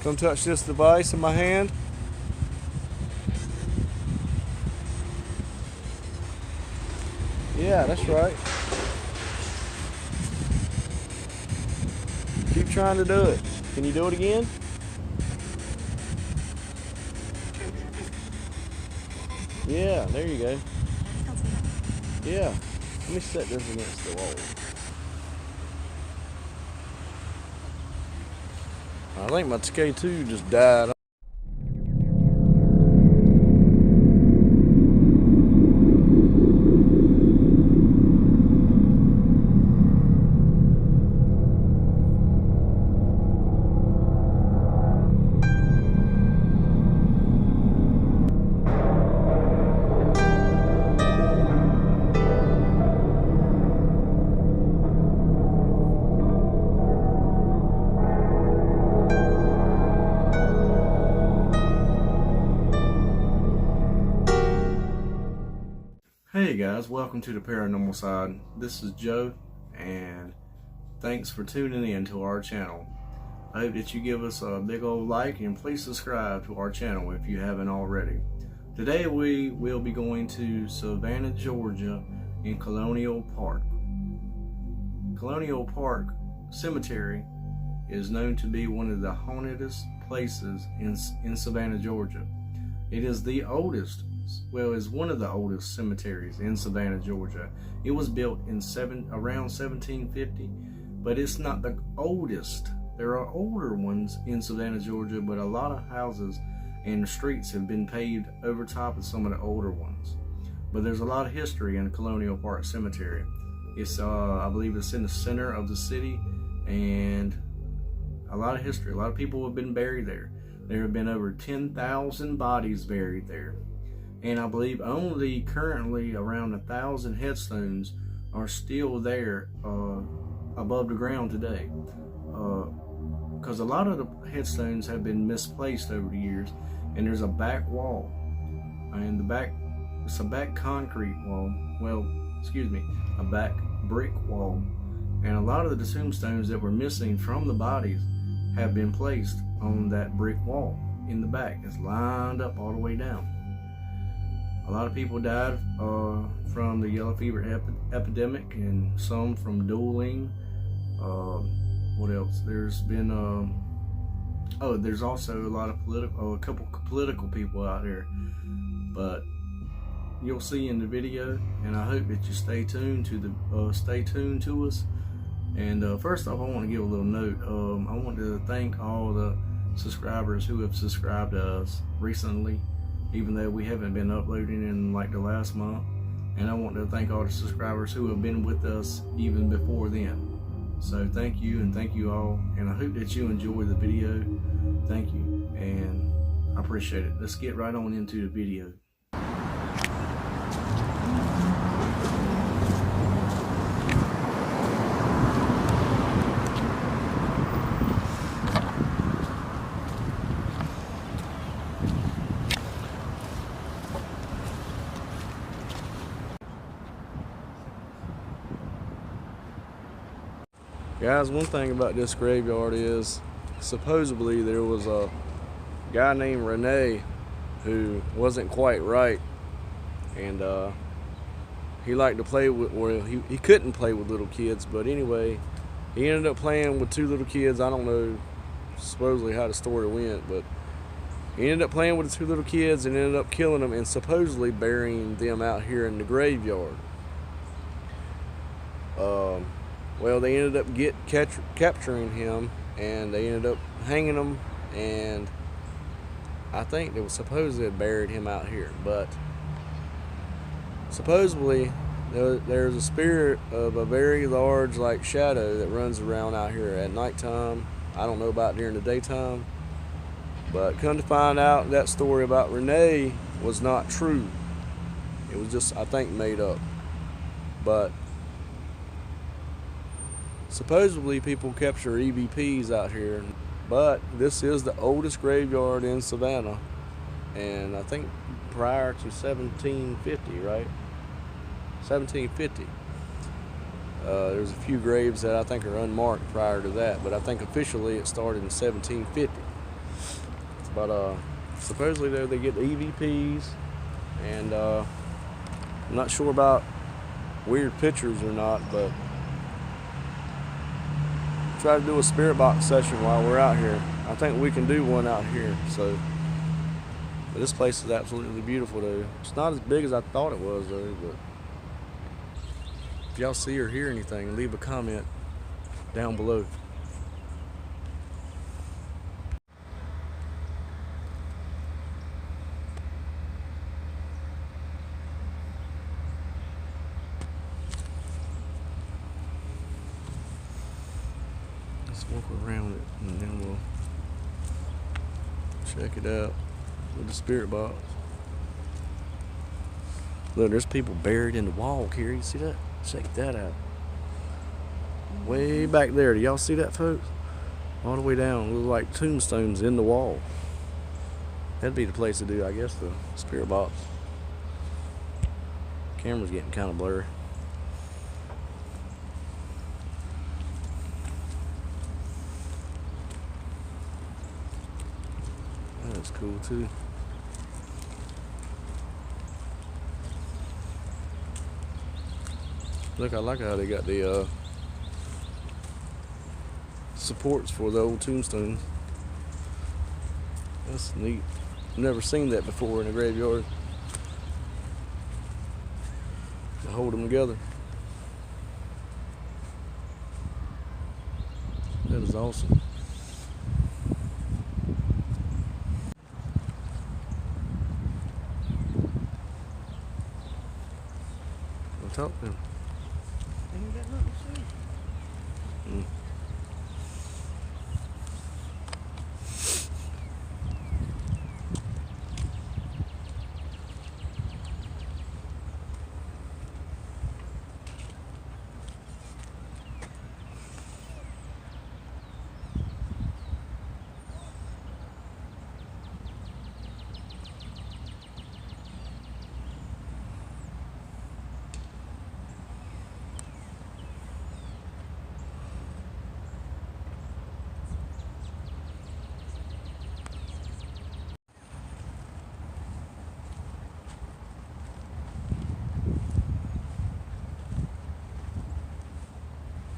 Come touch this device in my hand. Yeah, that's right. Keep trying to do it. Can you do it again? Yeah, there you go. Yeah. Let me set this against the wall. I think my K2 just died. Hey guys, welcome to the Paranormal Side. This is Joe, and thanks for tuning in to our channel. I hope that you give us a big old like and please subscribe to our channel if you haven't already. Today we will be going to Savannah, Georgia in Colonial Park. Colonial Park Cemetery is known to be one of the hauntedest places in Savannah, Georgia. It is the oldest, well, is one of the oldest cemeteries in Savannah, Georgia. It was built in around 1750, but it's not the oldest. There are older ones in Savannah, Georgia, but a lot of houses and streets have been paved over top of some of the older ones. But there's a lot of history in the Colonial Park Cemetery. It's, I believe it's in the center of the city, and a lot of history. A lot of people have been buried there. There have been over 10,000 bodies buried there. And I believe only currently around 1,000 headstones are still there above the ground today. Because a lot of the headstones have been misplaced over the years, and there's a back wall, and it's a back concrete wall. Well, excuse me, a back brick wall, and a lot of the tombstones that were missing from the bodies have been placed on that brick wall in the back. It's lined up all the way down. A lot of people died from the yellow fever epidemic, and some from dueling. What else? There's been there's also a couple political people out there. But you'll see in the video, and I hope that you stay tuned to us. And first off, I want to give a little note. I want to thank all the subscribers who have subscribed to us recently, even though we haven't been uploading in like the last month. And I want to thank all the subscribers who have been with us even before then. So thank you, and thank you all, and I hope that you enjoy the video. Thank you, and I appreciate it. Let's get right on into the video. Guys, one thing about this graveyard is supposedly there was a guy named Renee who wasn't quite right, and he liked to play with, well, he couldn't play with little kids, but anyway, he ended up playing with two little kids. I don't know supposedly how the story went, but he ended up playing with the two little kids and ended up killing them and supposedly burying them out here in the graveyard. Well, they ended up capturing him, and they ended up hanging him, and I think they were supposedly buried him out here. But supposedly there's a spirit of a very large like shadow that runs around out here at nighttime. I don't know about during the daytime, but come to find out, that story about Renee was not true. It was just, I think, made up. But supposedly people capture EVPs out here, but this is the oldest graveyard in Savannah, and I think prior to 1750, right? 1750. There's a few graves that I think are unmarked prior to that, but I think officially it started in 1750. But supposedly though they get the EVPs, and I'm not sure about weird pictures or not, but try to do a spirit box session while we're out here. I think we can do one out here. So, but this place is absolutely beautiful though. It's not as big as I thought it was though, but if y'all see or hear anything, leave a comment down below. Let's walk around it and then we'll check it out with the spirit box. Look, there's people buried in the wall, Kerry. You see that? Check that out. Way back there. Do y'all see that, folks? All the way down. Look like tombstones in the wall. That'd be the place to do, I guess, the spirit box. Camera's getting kind of blurry. That's cool too. Look, I like how they got the supports for the old tombstones. That's neat. Never seen that before in a graveyard. To hold them together. That is awesome. I'll talk to him. Ain't got nothing to say.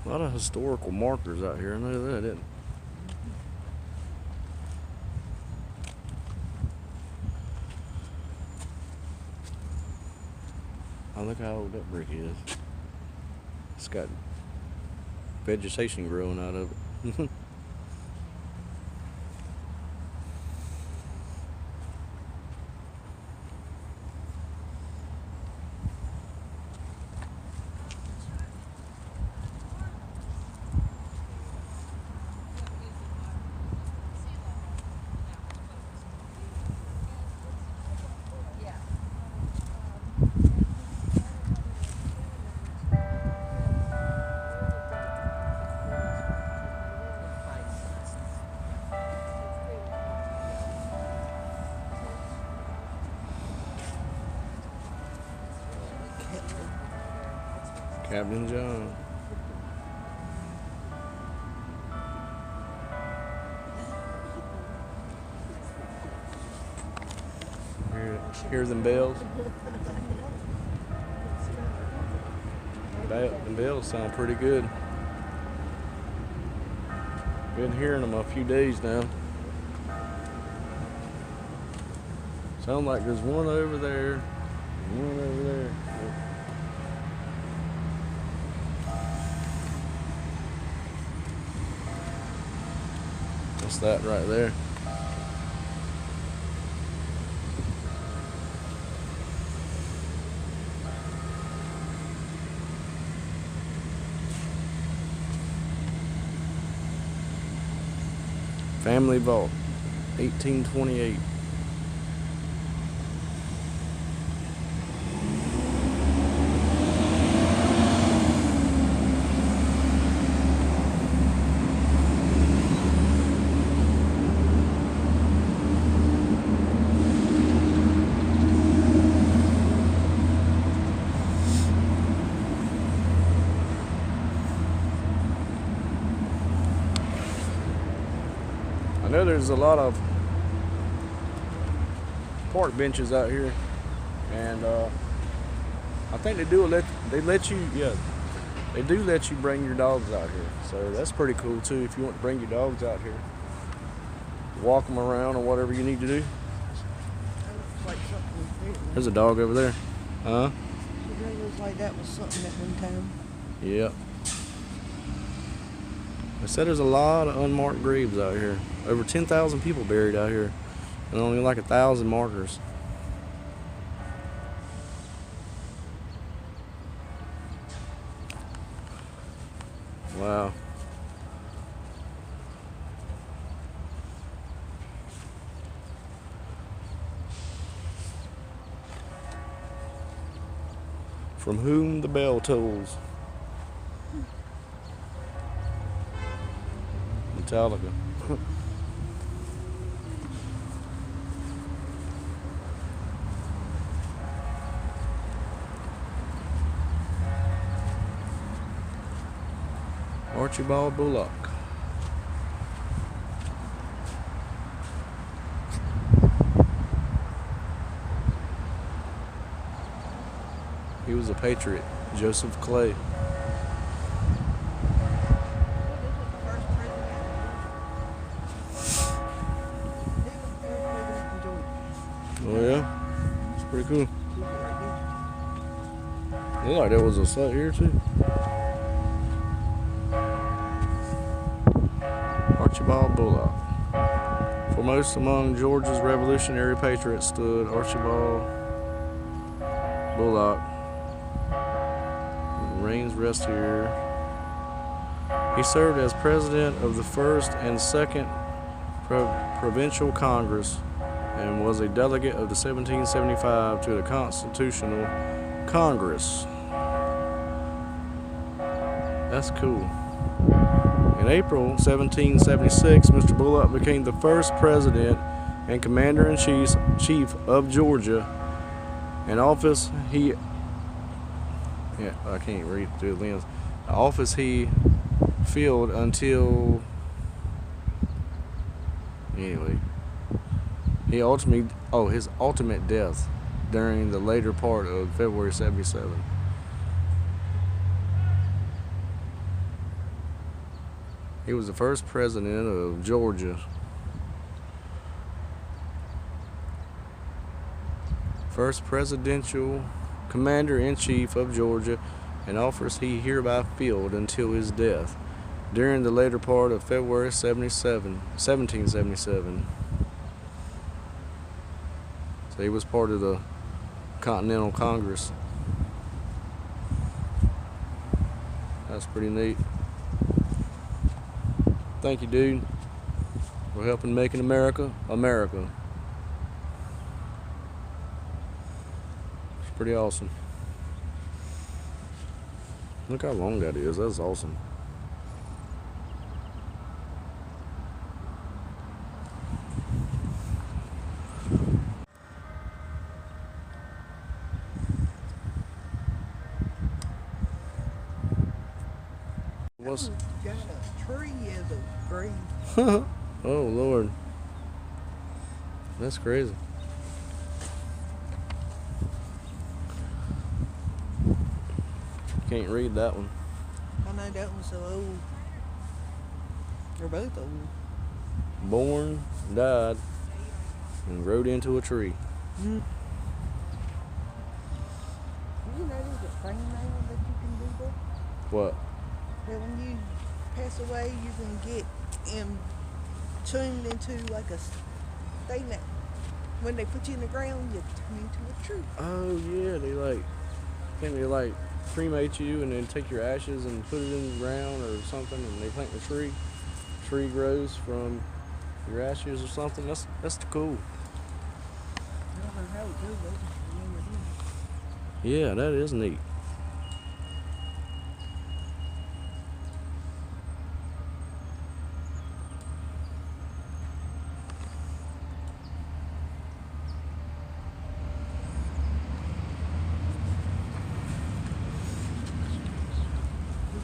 A lot of historical markers out here. I know that, didn't I? Oh, look how old that brick is. It's got vegetation growing out of it. Captain John. Hear them bells? The bells sound pretty good. Been hearing them a few days now. Sound like there's one over there, and one over there. What's that right there? Family Vault, 1828. I know there's a lot of park benches out here, and I think they do let you bring your dogs out here, so that's pretty cool too. If you want to bring your dogs out here, walk them around or whatever you need to do. That looks like something. There's a dog over there. Huh? It looks like that was something at one time. Yeah. They said there's a lot of unmarked graves out here. Over 10,000 people buried out here, and only like 1,000 markers. Wow. From whom the bell tolls. Metallica. Archibald Bullock. He was a patriot. Joseph Clay. Oh yeah? It's pretty cool. Looked like there was a site here too. Archibald Bullock. Foremost among Georgia's revolutionary patriots stood Archibald Bullock. Reigns rest here. He served as president of the First and Second Provincial Congress and was a delegate of the 1775 to the Constitutional Congress. That's cool. In April 1776, Mr. Bullock became the first president and commander-in-chief of Georgia. In office, I can't read through the lens. The office he filled until his ultimate death during the later part of February 77. He was the first president of Georgia. First presidential commander-in-chief of Georgia, and office he hereby filled until his death during the later part of February 1777. So he was part of the Continental Congress. That's pretty neat. Thank you, dude, for helping making America America. It's pretty awesome. Look how long that is. That's awesome. What's Got a tree as a grave. oh Lord, that's crazy. Can't read that one. I know that one's so old. They're both old. Born, died, and rode into a tree. Mm. You know there's a thing now that you can do that? What? That when you pass away, you can get tuned into like a thing that when they put you in the ground, you turn into a tree. Oh yeah, I think they cremate you and then take your ashes and put it in the ground or something, and they plant the tree. Tree grows from your ashes or something. That's cool. I don't know how it goes. I just remember it. Yeah, that is neat.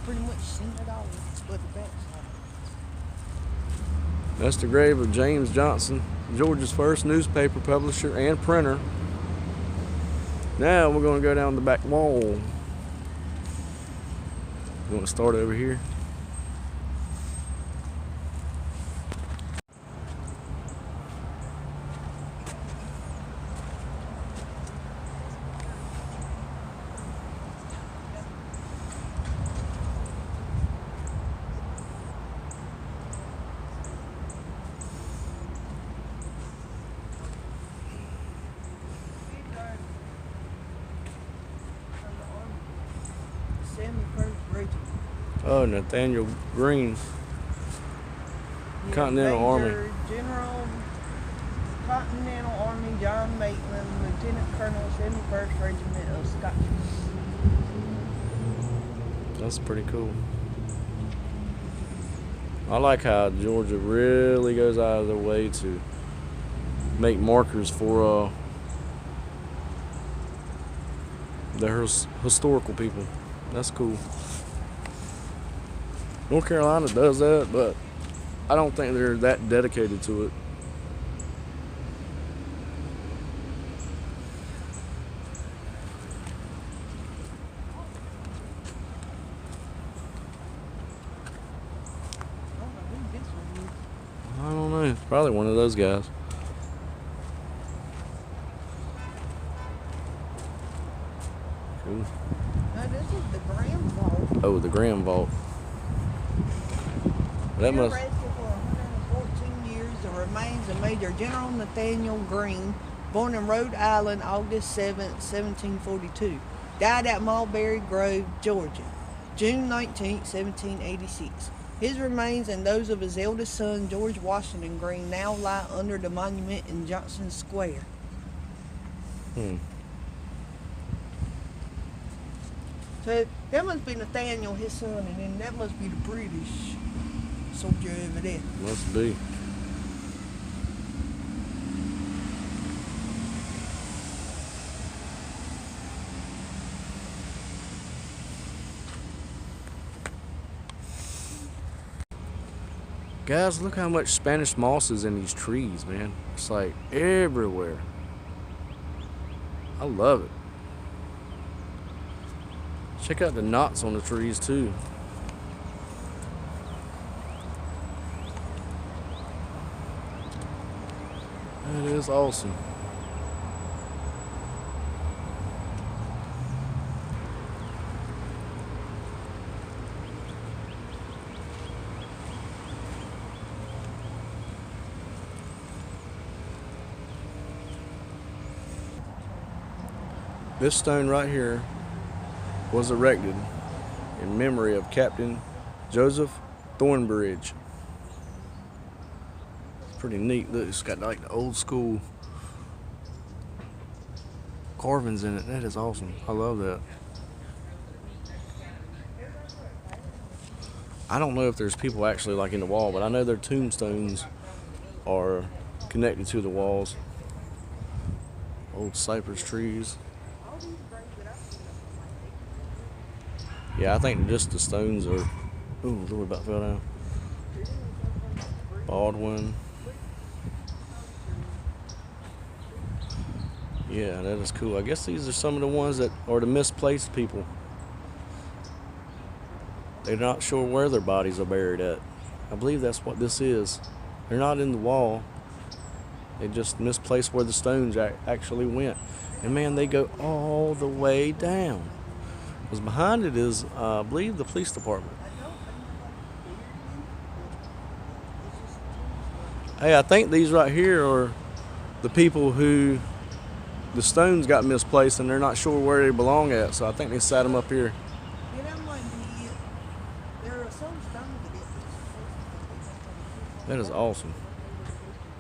Pretty much seen it all, but the backside. That's the grave of James Johnson, Georgia's first newspaper publisher and printer. Now we're going to go down the back wall. You want to start over here? Oh, Nathaniel Green, Continental Army. General Continental Army John Maitland, Lieutenant Colonel, 71st Regiment of Scotch. That's pretty cool. I like how Georgia really goes out of their way to make markers for their historical people. That's cool. North Carolina does that, but I don't think they're that dedicated to it. I don't know. It's probably one of those guys. Cool. No, this is the Graham Vault. Oh, the Graham Vault. That must. Arrested for 114 years, the remains of Major General Nathaniel Green, born in Rhode Island, August 7, 1742. Died at Mulberry Grove, Georgia, June 19, 1786. His remains and those of his eldest son, George Washington Green, now lie under the monument in Johnson Square. So that must be Nathaniel, his son, and then that must be the British soldier over there. Must be. Guys, look how much Spanish moss is in these trees, man. It's like everywhere. I love it. Check out the knots on the trees too. That is awesome. This stone right here was erected in memory of Captain Joseph Thornbridge. It's pretty neat. Look, it's got like the old school carvings in it. That is awesome. I love that. I don't know if there's people actually like in the wall, but I know their tombstones are connected to the walls. Old cypress trees. Yeah, I think just the stones are. Ooh, Lord, about fell down. Baldwin. Yeah, that is cool. I guess these are some of the ones that are the misplaced people. They're not sure where their bodies are buried at. I believe that's what this is. They're not in the wall. They just misplaced where the stones actually went. And man, they go all the way down. Because behind it is, I believe, the police department. Hey, I think these right here are the people who the stones got misplaced and they're not sure where they belong at. So I think they sat them up here. Yeah, that might be it. There are some stones that That is awesome.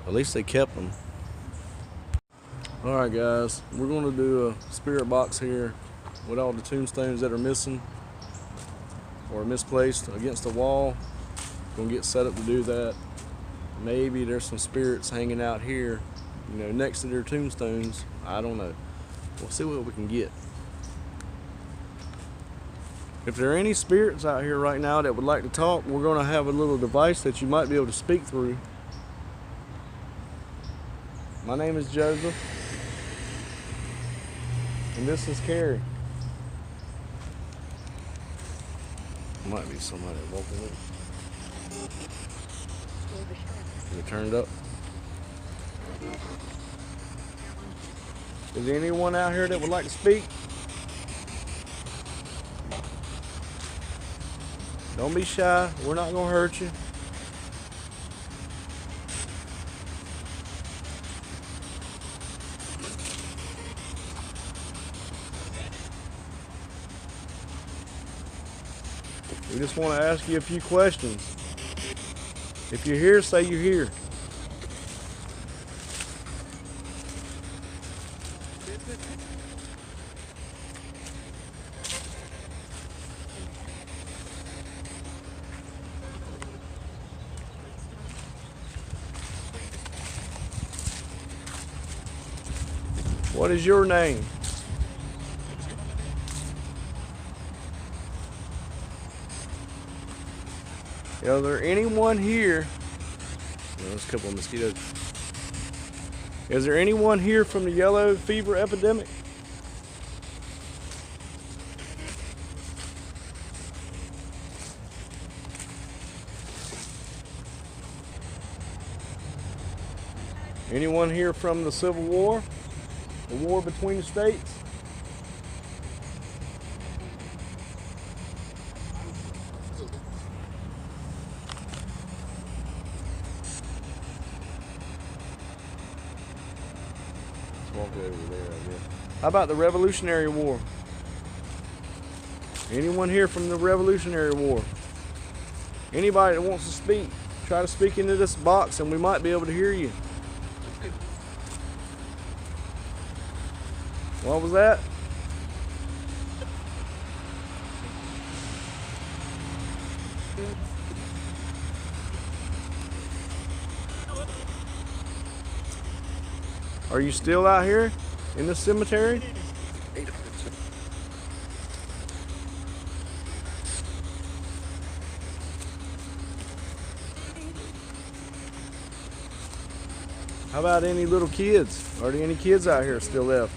At least they kept them. Alright guys, we're going to do a spirit box here with all the tombstones that are missing or misplaced against the wall. Gonna get set up to do that. Maybe there's some spirits hanging out here, you know, next to their tombstones. I don't know. We'll see what we can get. If there are any spirits out here right now that would like to talk, we're gonna have a little device that you might be able to speak through. My name is Joseph. And this is Carrie. Might be somebody walking in. You turned up. Is there anyone out here that would like to speak? Don't be shy. We're not going to hurt you. We just want to ask you a few questions. If you're here, say you're here. What is your name? Is there anyone here? Oh, there's a couple of mosquitoes. Is there anyone here from the yellow fever epidemic? Anyone here from the Civil War? The war between the states? Walk over there, I guess. How about the Revolutionary War? Anyone here from the Revolutionary War? Anybody that wants to speak, try to speak into this box and we might be able to hear you. What was that? Are you still out here in the cemetery? How about any little kids? Are there any kids out here still left?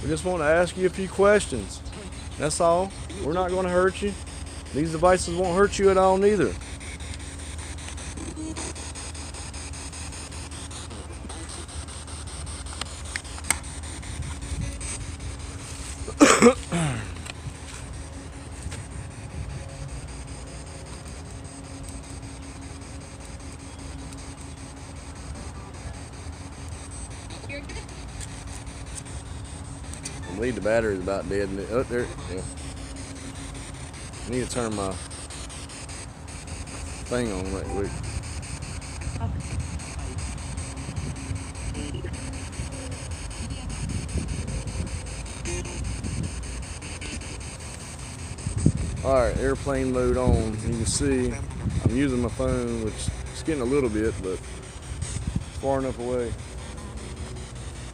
We just want to ask you a few questions. That's all. We're not going to hurt you. These devices won't hurt you at all neither. I believe the battery's about dead. Oh, there. Yeah. I need to turn my thing on right quick. Alright, airplane mode on. You can see I'm using my phone, which is getting a little bit, but far enough away.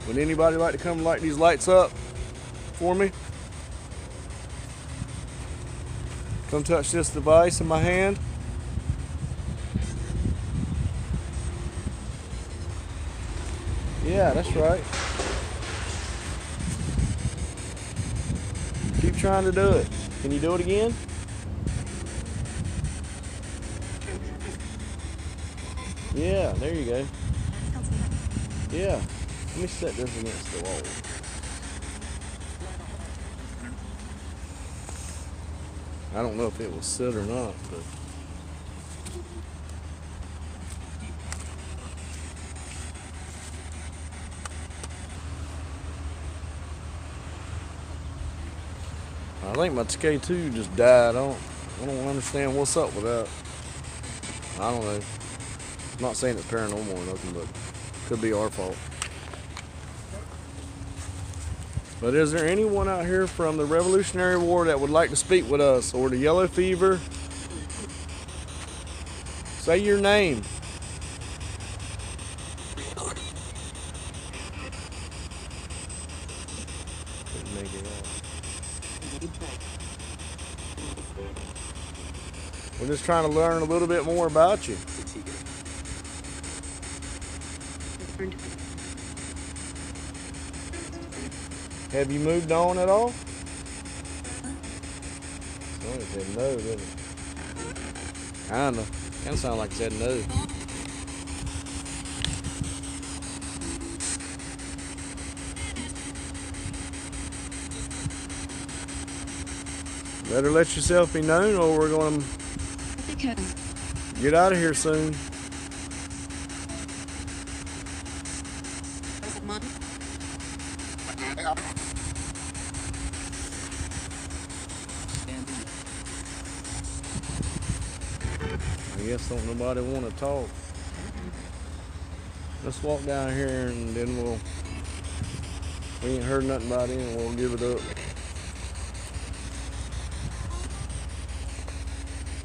Would anybody like to come light these lights up for me? Come touch this device in my hand. Yeah, that's right. Keep trying to do it. Can you do it again? Yeah, there you go. Yeah. Let me set this against the wall. I don't know if it will sit or not, but I think my TK2 just died. I don't understand what's up with that. I don't know. I'm not saying it's paranormal or nothing, but it could be our fault. But is there anyone out here from the Revolutionary War that would like to speak with us, or the yellow fever? Say your name. make it out. We're just trying to learn a little bit more about you. Have you moved on at all? Somebody said no, didn't it? Kinda. Kinda sound like it said no. Better let yourself be known or we're gonna get out of here soon. I guess don't nobody want to talk. Let's walk down here and then we ain't heard nothing about it and we'll give it up.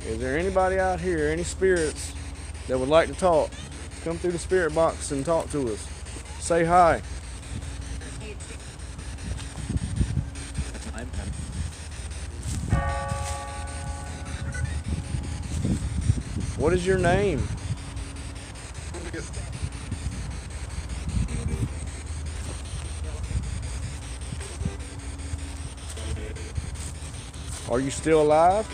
Is there anybody out here, any spirits that would like to talk? Come through the spirit box and talk to us. Say hi. What is your name? Are you still alive?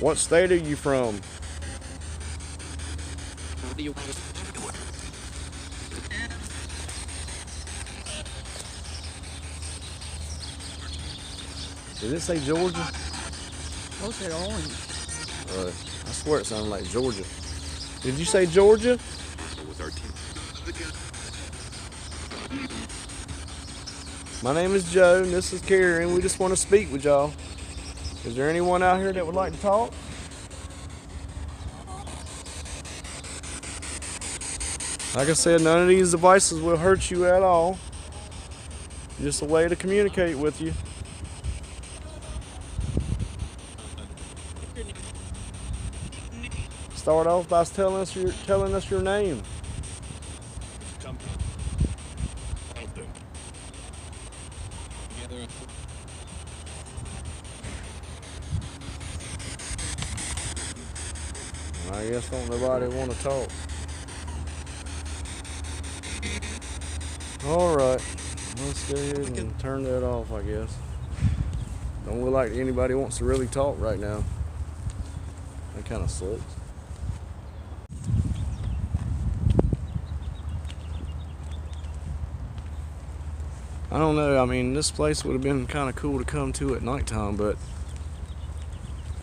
What state are you from? Did it say Georgia? I said orange. I swear it sounded like Georgia. Did you say Georgia? My name is Joe and this is Carrie and we just want to speak with y'all. Is there anyone out here that would like to talk? Like I said, none of these devices will hurt you at all. Just a way to communicate with you. Start off by telling us your name. I guess don't nobody want to talk. All right, let's go ahead and turn that off, I guess. Don't look like anybody wants to really talk right now. That kind of sucks. I don't know, I mean, this place would have been kind of cool to come to at nighttime, but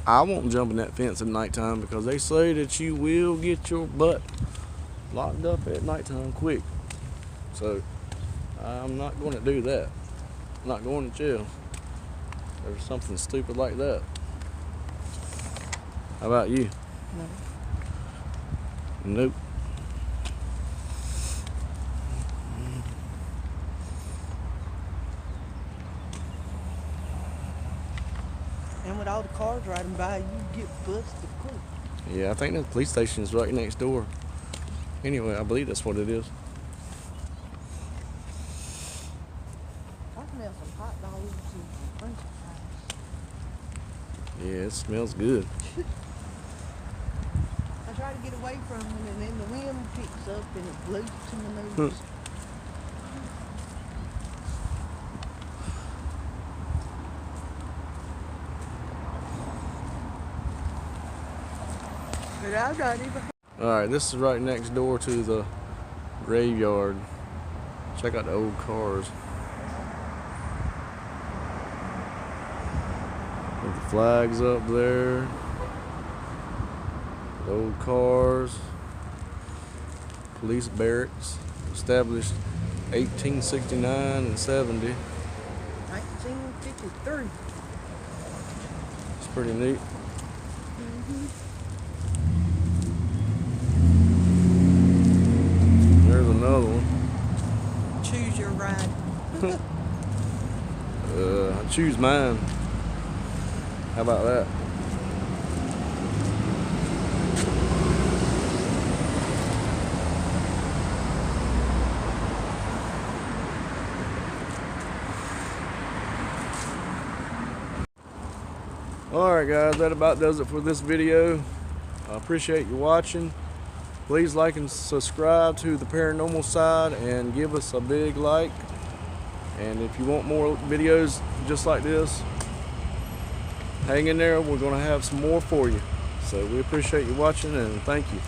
I won't jump in that fence at nighttime because they say that you will get your butt locked up at nighttime quick. So I'm not going to do that. I'm not going to jail. There's something stupid like that. How about you? No. Nope. And with all the cars riding by, you get busted quick. Yeah, I think the police station is right next door. Anyway, I believe that's what it is. I smell some hot dogs and some french fries. Yeah, it smells good. I try to get away from them and then the wind picks up and it blows to my nose. But I'm not even. Alright, this is right next door to the graveyard. Check out the old cars. With the flags up there. The old cars. Police barracks. Established 1869 and 70. 1953. It's pretty neat. There's another one. Choose your ride. I choose mine. How about that? Alright guys, that about does it for this video. I appreciate you watching. Please like and subscribe to the Paranormal Side and give us a big like. And if you want more videos just like this, hang in there. We're going to have some more for you. So we appreciate you watching and thank you.